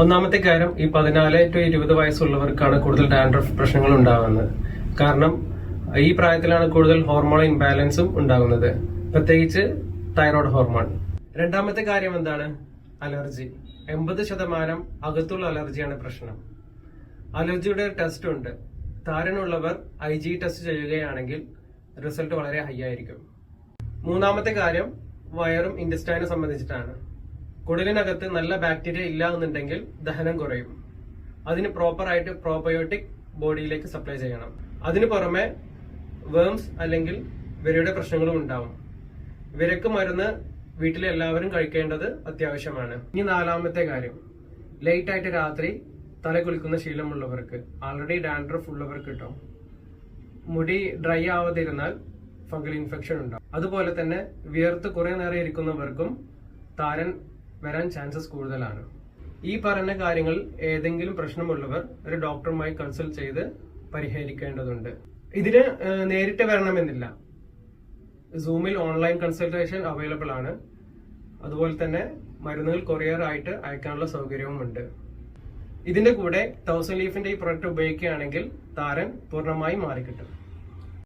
ഒന്നാമത്തെ കാര്യം, ഈ 14 to 20 വയസ്സുള്ളവർക്കാണ് കൂടുതൽ ഡാൻഡ്രഫ് പ്രശ്നങ്ങൾ ഉണ്ടാകുന്നത്. കാരണം ഈ പ്രായത്തിലാണ് കൂടുതൽ ഹോർമോൺ ഇംബാലൻസും ഉണ്ടാകുന്നത്, പ്രത്യേകിച്ച് തൈറോയ്ഡ് ഹോർമോൺ. രണ്ടാമത്തെ കാര്യം എന്താണ്? അലർജി. 80% അകത്തുള്ള അലർജിയാണ് പ്രശ്നം. അലർജിയുടെ ടെസ്റ്റ് ഉണ്ട്. താരനുള്ളവർ IG ടെസ്റ്റ് ചെയ്യുകയാണെങ്കിൽ റിസൾട്ട് വളരെ ഹൈ ആയിരിക്കും. മൂന്നാമത്തെ കാര്യം വയറും ഇൻഡസ്റ്റൈനും സംബന്ധിച്ചിട്ടാണ്. കുടലിനകത്ത് നല്ല ബാക്ടീരിയ ഇല്ല എന്നുണ്ടെങ്കിൽ ദഹനം കുറയും. അതിന് പ്രോപ്പറായിട്ട് പ്രോബയോട്ടിക് ബോഡിയിലേക്ക് സപ്ലൈ ചെയ്യണം. അതിനു പുറമെ വേംസ് അല്ലെങ്കിൽ വിരയുടെ പ്രശ്നങ്ങളും ഉണ്ടാവും. വിരക്ക് മരുന്ന് വീട്ടിലെ എല്ലാവരും കഴിക്കേണ്ടത് അത്യാവശ്യമാണ്. ഇനി നാലാമത്തെ കാര്യം, ലേറ്റ് ആയിട്ട് രാത്രി തല കുളിക്കുന്ന ശീലമുള്ളവർക്ക്, ആൾറെഡി ഡാൻഡ്രഫ് ഉള്ളവർക്ക് കിട്ടും. മുടി ഡ്രൈ ആവാതിരുന്നാൽ ഫംഗൽ ഇൻഫെക്ഷൻ ഉണ്ടാവും. അതുപോലെ തന്നെ വിയർത്ത് കുറെ നേരം ഇരിക്കുന്നവർക്കും താരൻ വരാൻ ചാൻസസ് കൂടുതലാണ്. ഈ പറഞ്ഞ കാര്യങ്ങൾ ഏതെങ്കിലും പ്രശ്നമുള്ളവർ ഒരു ഡോക്ടറുമായി കൺസൾട്ട് ചെയ്ത് പരിഹരിക്കേണ്ടതുണ്ട്. ഇതിന് നേരിട്ട് വരണമെന്നില്ല. സൂമിൽ ഓൺലൈൻ കൺസൾട്ടേഷൻ അവൈലബിൾ ആണ്. അതുപോലെ തന്നെ മരുന്നുകൾ കൊറിയർ ആയിട്ട് അയക്കാനുള്ള സൗകര്യവും ഉണ്ട്. ഇതിന്റെ കൂടെ 1000 ലീഫിന്റെ ഈ പ്രൊഡക്റ്റ് ഉപയോഗിക്കുകയാണെങ്കിൽ താരൻ പൂർണ്ണമായും മാറിക്കിട്ടും.